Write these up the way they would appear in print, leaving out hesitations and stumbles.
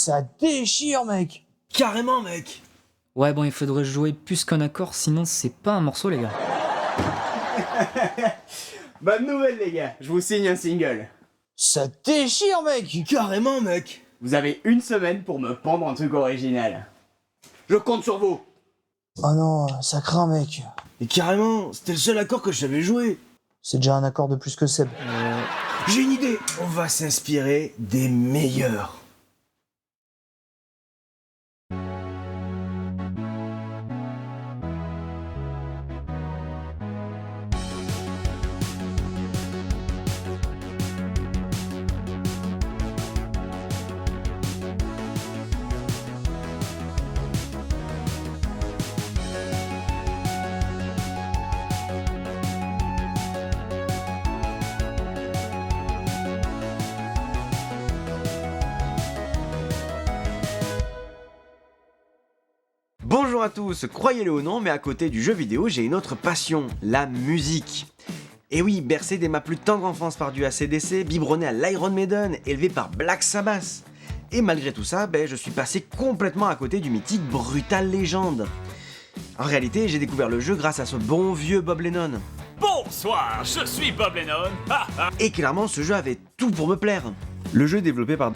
Ça déchire, mec. Carrément, mec. Ouais, bon, il faudrait jouer plus qu'un accord, sinon c'est pas un morceau, les gars. Bonne nouvelle, les gars, je vous signe un single. Ça déchire, mec. Carrément, mec. Vous avez une semaine pour me pondre un truc original. Je compte sur vous. Oh non, ça craint, mec. Et carrément, c'était le seul accord que je savais jouer. C'est déjà un accord de plus que Seb. J'ai une idée. On va s'inspirer des meilleurs. Bonjour à tous, croyez-le ou non, mais à côté du jeu vidéo, j'ai une autre passion, la musique. Et oui, bercé dès ma plus tendre enfance par du AC/DC, biberonné à l'Iron Maiden, élevé par Black Sabbath. Et malgré tout ça, je suis passé complètement à côté du mythique Brutal Legend. En réalité, j'ai découvert le jeu grâce à ce bon vieux Bob Lennon. Bonsoir, je suis Bob Lennon. Et clairement, ce jeu avait tout pour me plaire. Le jeu développé par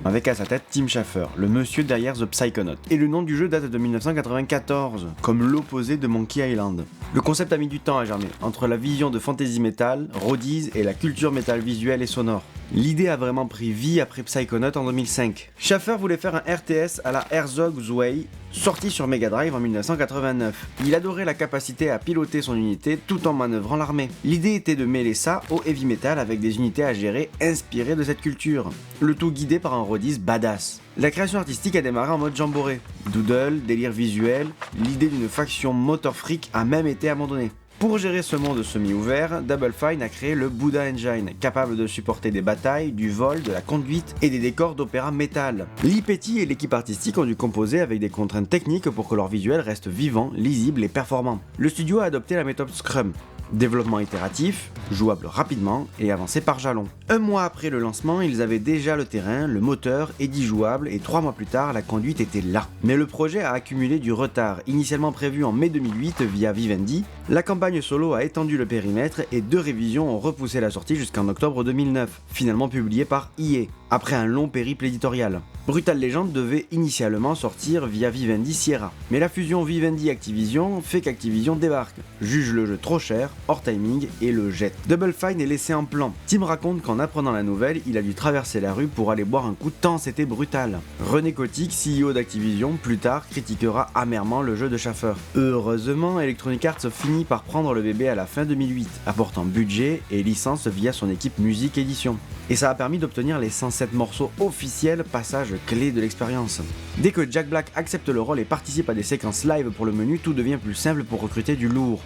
avec à sa tête Tim Schafer, le monsieur derrière The Psychonaut. Et le nom du jeu date de 1994, comme l'opposé de Monkey Island. Le concept a mis du temps à germer, entre la vision de fantasy metal, roadies et la culture metal visuelle et sonore. L'idée a vraiment pris vie après Psychonaut en 2005. Schafer voulait faire un RTS à la Herzog's Way, sorti sur Mega Drive en 1989. Il adorait la capacité à piloter son unité tout en manœuvrant l'armée. L'idée était de mêler ça au heavy metal avec des unités à gérer inspirées de cette culture. Le tout guidé par un roadies badass. La création artistique a démarré en mode jamboree. Doodle, délire visuel, l'idée d'une faction Motor Freak a même été abandonnée. Pour gérer ce monde semi-ouvert, Double Fine a créé le Buddha Engine, capable de supporter des batailles, du vol, de la conduite et des décors d'opéra métal. Lee Petty et l'équipe artistique ont dû composer avec des contraintes techniques pour que leur visuel reste vivant, lisible et performant. Le studio a adopté la méthode Scrum. Développement itératif, jouable rapidement et avancé par jalons. Un mois après le lancement, ils avaient déjà le terrain, le moteur et 10 jouables et 3 mois plus tard, la conduite était là. Mais le projet a accumulé du retard. Initialement prévu en mai 2008 via Vivendi, la campagne solo a étendu le périmètre et 2 révisions ont repoussé la sortie jusqu'en octobre 2009, finalement publiée par EA, après un long périple éditorial. Brutal Legend devait initialement sortir via Vivendi Sierra, mais la fusion Vivendi-Activision fait qu'Activision débarque, juge le jeu trop cher, hors timing et le jette. Double Fine est laissé en plan. Tim raconte qu'en apprenant la nouvelle, il a dû traverser la rue pour aller boire un coup tant c'était brutal. René Kotick, CEO d'Activision, plus tard critiquera amèrement le jeu de Schafer. Heureusement, Electronic Arts finit par prendre le bébé à la fin 2008, apportant budget et licence via son équipe musique édition. Et ça a permis d'obtenir les 107 morceaux officiels, passage clé de l'expérience. Dès que Jack Black accepte le rôle et participe à des séquences live pour le menu, tout devient plus simple pour recruter du lourd.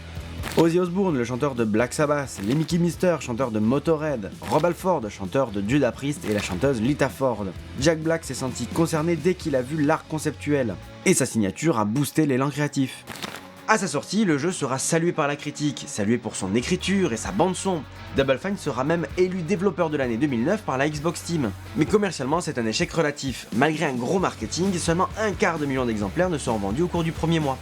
Ozzy Osbourne, le chanteur de Black Sabbath, Lemmy Kilmister, chanteur de Motorhead, Rob Halford, chanteur de Judas Priest et la chanteuse Lita Ford. Jack Black s'est senti concerné dès qu'il a vu l'art conceptuel, et sa signature a boosté l'élan créatif. À sa sortie, le jeu sera salué par la critique, salué pour son écriture et sa bande-son. Double Fine sera même élu développeur de l'année 2009 par la Xbox Team. Mais commercialement, c'est un échec relatif. Malgré un gros marketing, seulement 1/4 million d'exemplaires ne seront vendus au cours du premier mois.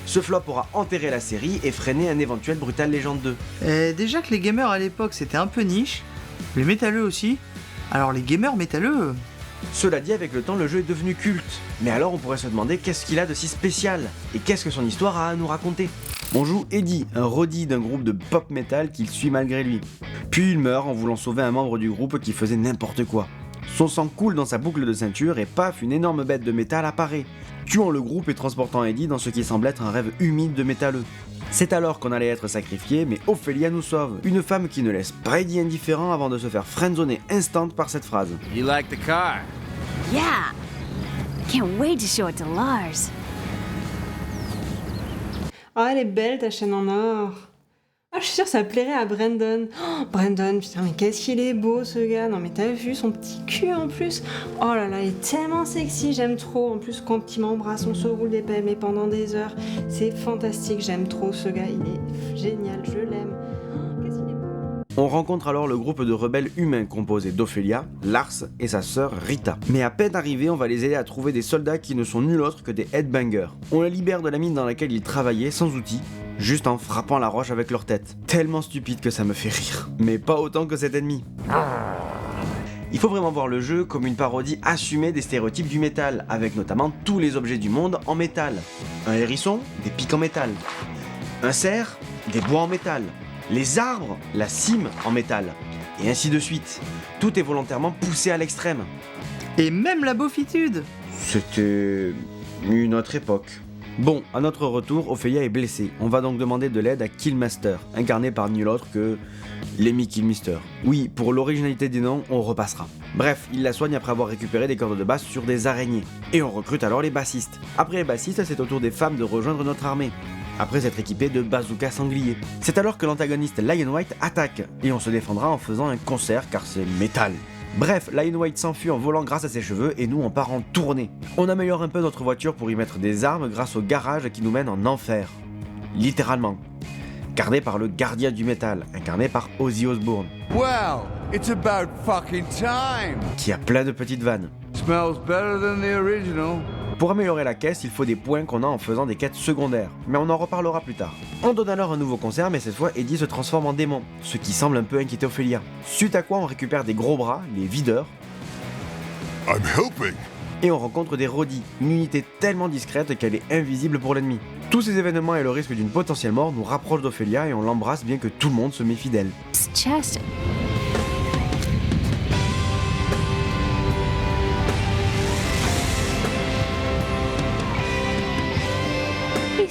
Ce flop aura enterré la série et freiné un éventuel Brutal Legend 2. Déjà que les gamers à l'époque c'était un peu niche, les métalleux aussi. Alors les gamers métalleux... Cela dit, avec le temps, le jeu est devenu culte. Mais alors on pourrait se demander qu'est-ce qu'il a de si spécial et qu'est-ce que son histoire a à nous raconter. On joue Eddie, un roadie d'un groupe de pop metal qu'il suit malgré lui. Puis il meurt en voulant sauver un membre du groupe qui faisait n'importe quoi. Son sang coule dans sa boucle de ceinture et paf, une énorme bête de métal apparaît, tuant le groupe et transportant Eddie dans ce qui semble être un rêve humide de métalleux. C'est alors qu'on allait être sacrifié, mais Ophelia nous sauve, une femme qui ne laisse pas Eddie indifférent avant de se faire friendzoner instant par cette phrase. You like the car? Yeah. Can't wait to show it to Lars. Oh, elle est belle ta chaîne en or. Ah, je suis sûre que ça plairait à Brandon. Oh, Brandon, putain, mais qu'est-ce qu'il est beau ce gars. Non mais t'as vu son petit cul en plus. Oh là là, il est tellement sexy, j'aime trop. En plus, quand il m'embrasse, on se roule des pelles, mais pendant des heures. C'est fantastique, j'aime trop ce gars, il est génial, je l'aime. Oh, qu'est-ce qu'il est beau. On rencontre alors le groupe de rebelles humains composé d'Ophélia, Lars et sa sœur Rita. Mais à peine arrivés, on va les aider à trouver des soldats qui ne sont nul autre que des headbangers. On les libère de la mine dans laquelle ils travaillaient sans outils, juste en frappant la roche avec leur tête. Tellement stupide que ça me fait rire. Mais pas autant que cet ennemi. Il faut vraiment voir le jeu comme une parodie assumée des stéréotypes du métal, avec notamment tous les objets du monde en métal. Un hérisson, des pics en métal. Un cerf, des bois en métal. Les arbres, la cime en métal. Et ainsi de suite. Tout est volontairement poussé à l'extrême. Et même la beaufitude. C'était une autre époque. Bon, à notre retour, Ophélia est blessée. On va donc demander de l'aide à Killmaster, incarné par nul autre que Lemmy Kilmister. Oui, pour l'originalité des noms, on repassera. Bref, il la soigne après avoir récupéré des cordes de basse sur des araignées. Et on recrute alors les bassistes. Après les bassistes, c'est au tour des femmes de rejoindre notre armée, après s'être équipé de bazookas sangliers. C'est alors que l'antagoniste Lion White attaque, et on se défendra en faisant un concert car c'est métal. Bref, Lion White s'enfuit en volant grâce à ses cheveux et nous on part en tournée. On améliore un peu notre voiture pour y mettre des armes grâce au garage qui nous mène en enfer. Littéralement. Gardé par le gardien du métal, incarné par Ozzy Osbourne. Well, it's about fucking time. Qui a plein de petites vannes. Smells better than the original. Pour améliorer la caisse, il faut des points qu'on a en faisant des quêtes secondaires, mais on en reparlera plus tard. On donne alors un nouveau concert, mais cette fois Eddie se transforme en démon, ce qui semble un peu inquiéter Ophélia. Suite à quoi on récupère des gros bras, les videurs, I'm helping. et on rencontre des Rodis, une unité tellement discrète qu'elle est invisible pour l'ennemi. Tous ces événements et le risque d'une potentielle mort nous rapprochent d'Ophélia et on l'embrasse bien que tout le monde se méfie d'elle. His chest.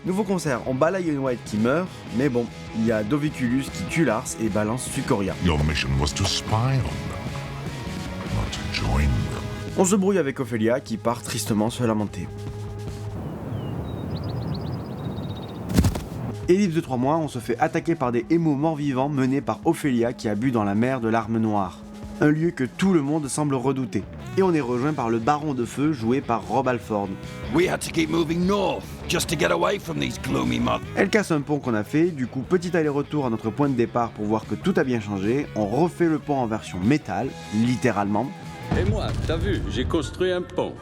Nouveau concert, on bat Lion White qui meurt, mais bon, il y a Doviculus qui tue Lars et balance Sucoria. Your mission was to spy on them, not to join them. On se brouille avec Ophélia qui part tristement se lamenter. Ellipse de 3 mois, on se fait attaquer par des émaux morts-vivants menés par Ophélia qui a bu dans la mer de l'Arme Noire. Un lieu que tout le monde semble redouter. Et on est rejoint par le Baron de Feu joué par Rob Alford. We had to keep moving north just to get away from these gloomy mugs. Elle casse un pont qu'on a fait, du coup petit aller-retour à notre point de départ pour voir que tout a bien changé. On refait le pont en version métal, littéralement. Et moi, t'as vu, j'ai construit un pont.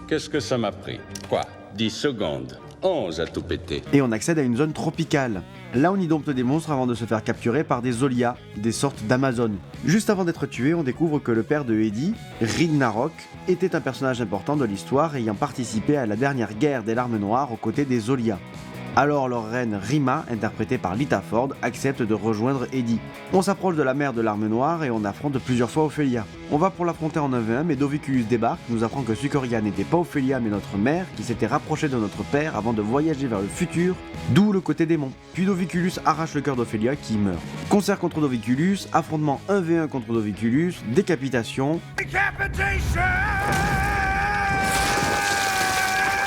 Qu'est-ce que ça m'a pris? Quoi? 10 secondes. 11 à tout péter. Et on accède à une zone tropicale. Là on y dompte des monstres avant de se faire capturer par des Zolias, des sortes d'Amazones. Juste avant d'être tué, on découvre que le père de Eddie, Ragnarok, était un personnage important de l'histoire ayant participé à la dernière guerre des Larmes Noires aux côtés des Zolias. Alors leur reine Rima, interprétée par Lita Ford, accepte de rejoindre Eddie. On s'approche de la mer de l'Arme Noire et on affronte plusieurs fois Ophélia. On va pour l'affronter en 1v1 mais Doviculus débarque, nous apprend que Sucoria n'était pas Ophélia mais notre mère qui s'était rapprochée de notre père avant de voyager vers le futur, d'où le côté démon. Puis Doviculus arrache le cœur d'Ophélia qui meurt. Concert contre Doviculus, affrontement 1v1 contre Doviculus, décapitation...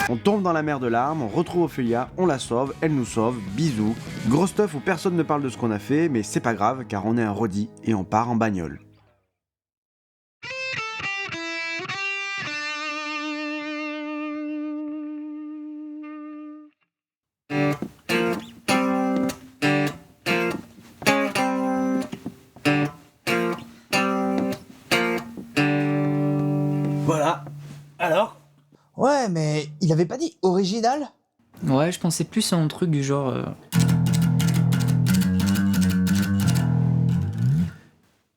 On tombe dans la mer de larmes, on retrouve Ophélia, on la sauve, elle nous sauve, bisous. Gros stuff où personne ne parle de ce qu'on a fait, mais c'est pas grave car on est un Roddy et on part en bagnole. Voilà. Alors? Ouais, mais il avait pas dit original? Ouais, je pensais plus à un truc du genre...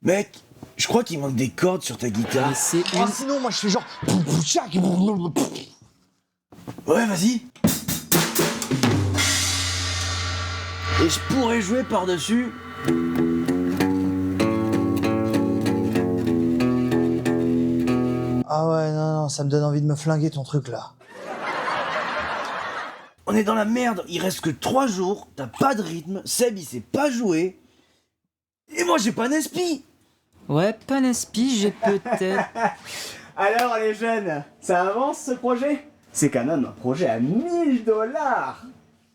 Mec, je crois qu'il manque des cordes sur ta guitare. Mais c'est Ah, une... sinon, moi je fais genre. Ouais, vas-y. Et je pourrais jouer par-dessus. Ah ouais, non, ça me donne envie de me flinguer ton truc là. On est dans la merde, il reste que 3 jours, t'as pas de rythme, Seb il sait pas jouer. Et moi j'ai pas d'inspi. Ouais, pas d'inspi, j'ai peut-être... Alors les jeunes, ça avance ce projet? C'est quand même un projet à 1000 $.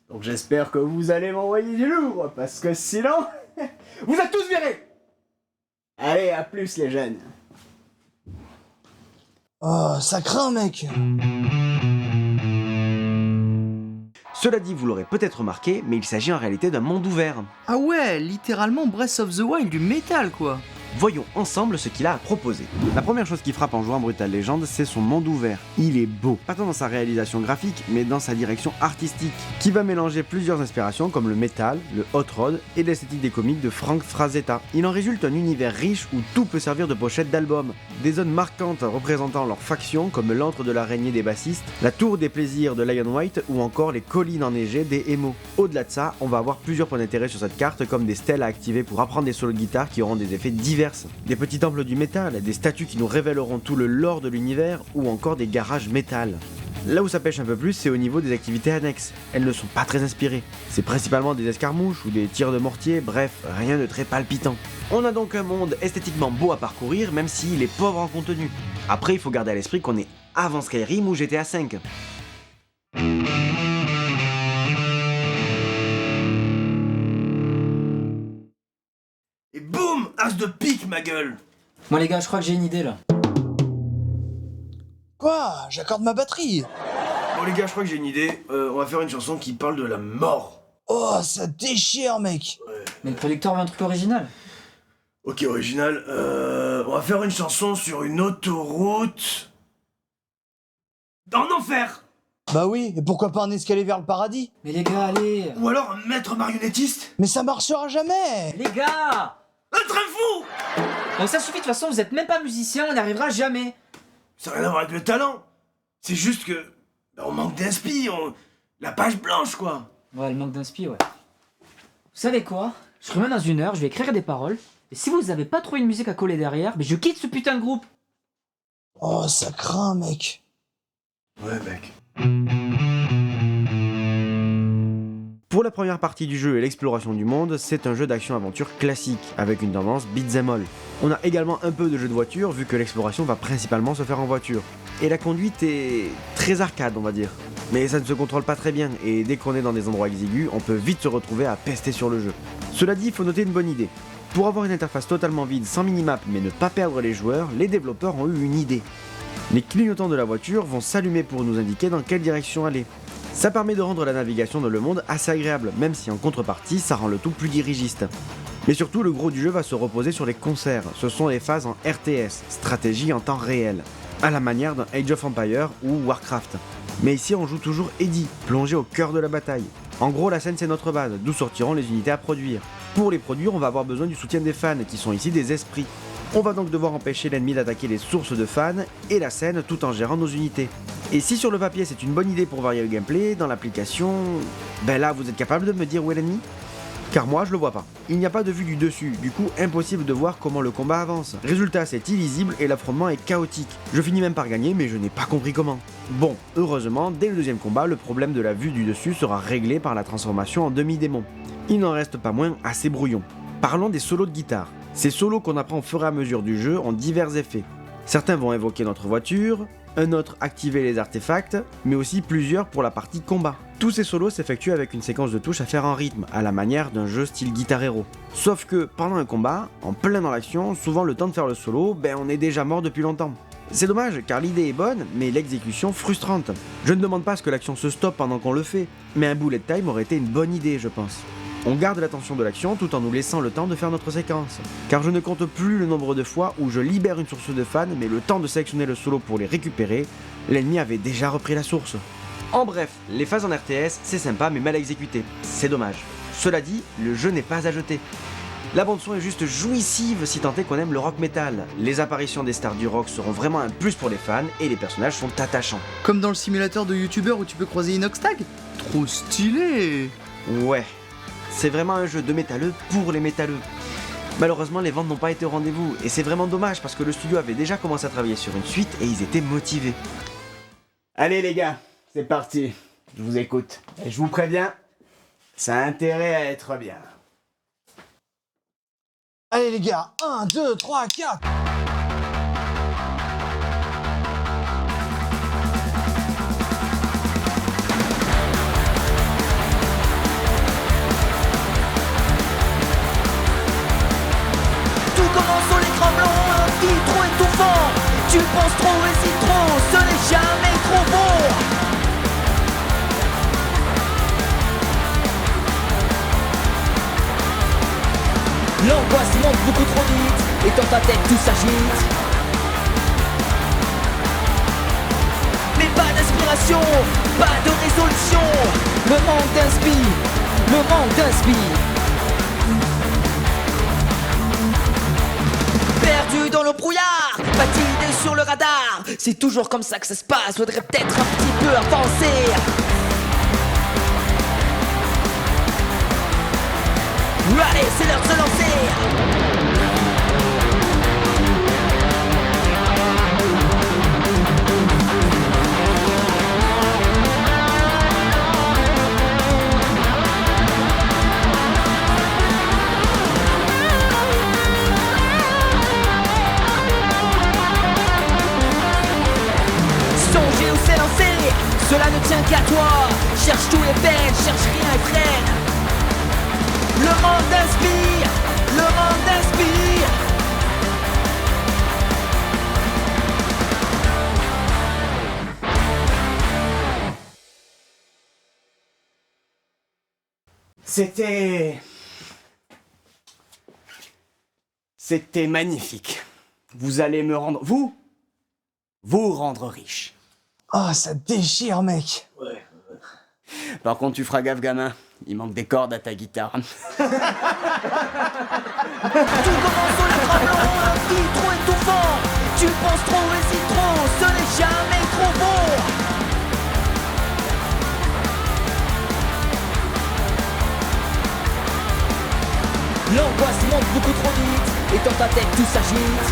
Donc j'espère que vous allez m'envoyer du lourd, parce que sinon, vous êtes tous virés. Allez, à plus les jeunes. Oh, ça craint, mec. Cela dit, vous l'aurez peut-être remarqué, mais il s'agit en réalité d'un monde ouvert. Ah ouais, littéralement Breath of the Wild du métal quoi. Voyons ensemble ce qu'il a à proposer. La première chose qui frappe en jouant Brutal Legend, c'est son monde ouvert. Il est beau, pas tant dans sa réalisation graphique, mais dans sa direction artistique, qui va mélanger plusieurs inspirations comme le metal, le hot rod et l'esthétique des comics de Frank Frazetta. Il en résulte un univers riche où tout peut servir de pochette d'album. Des zones marquantes représentant leurs factions comme l'antre de l'araignée des bassistes, la tour des plaisirs de Lion White ou encore les collines enneigées des Emo. Au-delà de ça, on va avoir plusieurs points d'intérêt sur cette carte comme des stèles à activer pour apprendre des solos de guitare qui auront des effets divers. Des petits temples du métal, des statues qui nous révéleront tout le lore de l'univers ou encore des garages métal. Là où ça pêche un peu plus, c'est au niveau des activités annexes. Elles ne sont pas très inspirées. C'est principalement des escarmouches ou des tirs de mortier, bref, rien de très palpitant. On a donc un monde esthétiquement beau à parcourir, même s'il est pauvre en contenu. Après, il faut garder à l'esprit qu'on est avant Skyrim ou GTA V. Et boum, as de pique, ma gueule. Bon les gars, je crois que j'ai une idée là. Quoi? J'accorde ma batterie. Bon les gars, je crois que j'ai une idée. On va faire une chanson qui parle de la mort. Oh, ça déchire, mec. Mais le producteur veut un truc original. Ok, original. On va faire une chanson sur une autoroute... en enfer. Bah oui, et pourquoi pas un escalier vers le paradis? Mais les gars, allez. Ou alors un maître marionnettiste. Mais ça marchera jamais. Les gars. Un train fou. Donc ça suffit, de toute façon, vous êtes même pas musicien, on n'y arrivera jamais. Ça n'a rien à voir avec le talent. C'est juste que... on manque d'inspi, la page blanche, quoi. Ouais, le manque d'inspi, ouais. Vous savez quoi? Je reviens dans une heure, je vais écrire des paroles. Et si vous avez pas trouvé une musique à coller derrière, je quitte ce putain de groupe. Oh, ça craint, mec. Ouais, mec. Pour la première partie du jeu et l'exploration du monde, c'est un jeu d'action-aventure classique, avec une tendance beat'em all. On a également un peu de jeu de voiture, vu que l'exploration va principalement se faire en voiture. Et la conduite est très arcade, on va dire. Mais ça ne se contrôle pas très bien, et dès qu'on est dans des endroits exigus, on peut vite se retrouver à pester sur le jeu. Cela dit, il faut noter une bonne idée. Pour avoir une interface totalement vide, sans minimap, mais ne pas perdre les joueurs, les développeurs ont eu une idée. Les clignotants de la voiture vont s'allumer pour nous indiquer dans quelle direction aller. Ça permet de rendre la navigation dans le monde assez agréable, même si en contrepartie, ça rend le tout plus dirigiste. Mais surtout, le gros du jeu va se reposer sur les concerts. Ce sont les phases en RTS, stratégie en temps réel, à la manière d'un Age of Empires ou Warcraft. Mais ici, on joue toujours Eddie, plongé au cœur de la bataille. En gros, la scène c'est notre base, d'où sortiront les unités à produire. Pour les produire, on va avoir besoin du soutien des fans, qui sont ici des esprits. On va donc devoir empêcher l'ennemi d'attaquer les sources de fans et la scène tout en gérant nos unités. Et si sur le papier c'est une bonne idée pour varier le gameplay, dans l'application... ben là vous êtes capable de me dire où est l'ennemi? Car moi je le vois pas. Il n'y a pas de vue du dessus, du coup impossible de voir comment le combat avance. Résultat, c'est illisible et l'affrontement est chaotique. Je finis même par gagner mais je n'ai pas compris comment. Bon, heureusement, dès le deuxième combat, le problème de la vue du dessus sera réglé par la transformation en demi-démon. Il n'en reste pas moins assez brouillon. Parlons des solos de guitare. Ces solos qu'on apprend au fur et à mesure du jeu ont divers effets. Certains vont évoquer notre voiture, un autre activer les artefacts, mais aussi plusieurs pour la partie combat. Tous ces solos s'effectuent avec une séquence de touches à faire en rythme, à la manière d'un jeu style Guitar Hero. Sauf que pendant un combat, en plein dans l'action, souvent le temps de faire le solo, on est déjà mort depuis longtemps. C'est dommage car l'idée est bonne, mais l'exécution frustrante. Je ne demande pas à ce que l'action se stoppe pendant qu'on le fait, mais un bullet time aurait été une bonne idée je pense. On garde l'attention de l'action tout en nous laissant le temps de faire notre séquence. Car je ne compte plus le nombre de fois où je libère une source de fans, mais le temps de sélectionner le solo pour les récupérer, l'ennemi avait déjà repris la source. En bref, les phases en RTS, c'est sympa mais mal exécuté. C'est dommage. Cela dit, le jeu n'est pas à jeter. La bande son est juste jouissive si tant est qu'on aime le rock metal. Les apparitions des stars du rock seront vraiment un plus pour les fans et les personnages sont attachants. Comme dans le simulateur de youtubeur où tu peux croiser Inoxtag? Trop stylé! Ouais. C'est vraiment un jeu de métalleux pour les métalleux. Malheureusement, les ventes n'ont pas été au rendez-vous, et c'est vraiment dommage parce que le studio avait déjà commencé à travailler sur une suite et ils étaient motivés. Allez les gars, c'est parti. Je vous écoute. Et je vous préviens, ça a intérêt à être bien. Allez les gars, 1, 2, 3, 4. Sur l'écran blanc, un petit trop étouffant. Tu penses trop, hésites trop, ce n'est jamais trop bon. monte beaucoup trop vite, et dans ta tête tout s'agite. Mais pas d'inspiration, pas de résolution. Le manque d'inspire, le manque d'inspire. Perdu dans le brouillard, patiné sur le radar. C'est toujours comme ça que ça se passe, faudrait peut-être un petit peu avancer. Allez, c'est l'heure de se lancer. Songer ou s'élancer, cela ne tient qu'à toi. Cherche tous les peines, cherche rien et freine. Le monde inspire, le monde inspire. C'était magnifique. Vous allez me rendre... Vous rendre riche. Oh, ça déchire, mec. Par contre, tu feras gaffe, gamin. Il manque des cordes à ta guitare. Tout commence sur le tremblant, un petit trop étouffant. Tu penses trop, hésites trop, ce n'est jamais trop bon. L'angoisse monte beaucoup trop vite, et dans ta tête tout s'agite.